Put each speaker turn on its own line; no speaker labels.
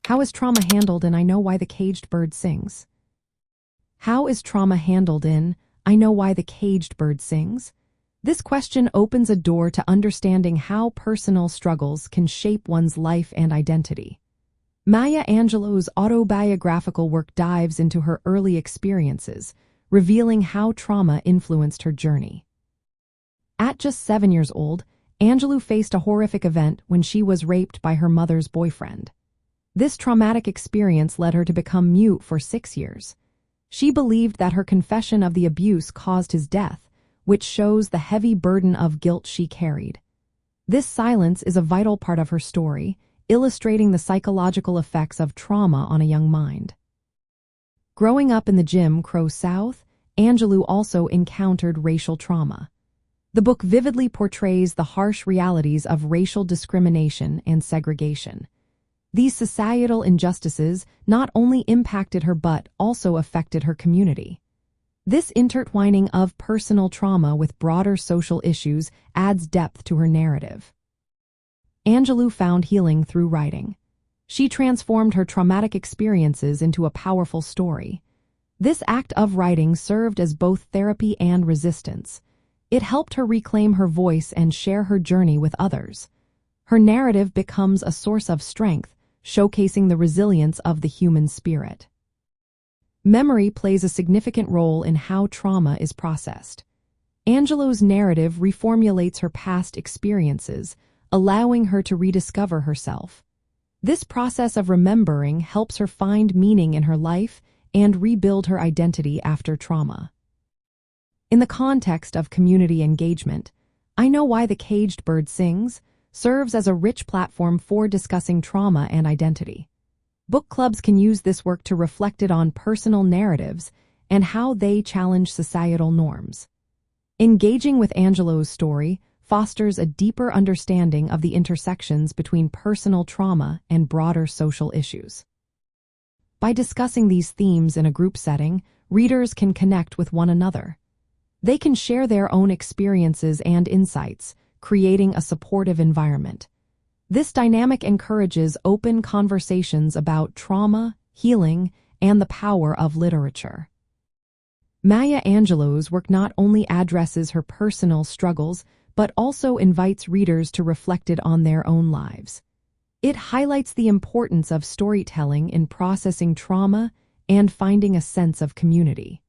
How is trauma handled in I Know Why the Caged Bird Sings? How is trauma handled in I Know Why the Caged Bird Sings? This question opens a door to understanding how personal struggles can shape one's life and identity. Maya Angelou's autobiographical work dives into her early experiences, revealing how trauma influenced her journey. At just 7 years old, Angelou faced a horrific event when she was raped by her mother's boyfriend. This traumatic experience led her to become mute for 6 years. She believed that her confession of the abuse caused his death, which shows the heavy burden of guilt she carried. This silence is a vital part of her story, illustrating the psychological effects of trauma on a young mind. Growing up in the Jim Crow South, Angelou also encountered racial trauma. The book vividly portrays the harsh realities of racial discrimination and segregation. These societal injustices not only impacted her but also affected her community. This intertwining of personal trauma with broader social issues adds depth to her narrative. Angelou found healing through writing. She transformed her traumatic experiences into a powerful story. This act of writing served as both therapy and resistance. It helped her reclaim her voice and share her journey with others. Her narrative becomes a source of strength, showcasing the resilience of the human spirit. Memory plays a significant role in how trauma is processed. Angelou's narrative reformulates her past experiences, allowing her to rediscover herself. This process of remembering helps her find meaning in her life and rebuild her identity after trauma. In the context of community engagement, I Know Why the Caged Bird Sings serves as a rich platform for discussing trauma and identity. Book clubs can use this work to reflect it on personal narratives and how they challenge societal norms. Engaging with Angelou's story fosters a deeper understanding of the intersections between personal trauma and broader social issues. By discussing these themes in a group setting, readers can connect with one another. They can share their own experiences and insights, creating a supportive environment. This dynamic encourages open conversations about trauma, healing, and the power of literature. Maya Angelou's work not only addresses her personal struggles, but also invites readers to reflect it on their own lives. It highlights the importance of storytelling in processing trauma and finding a sense of community.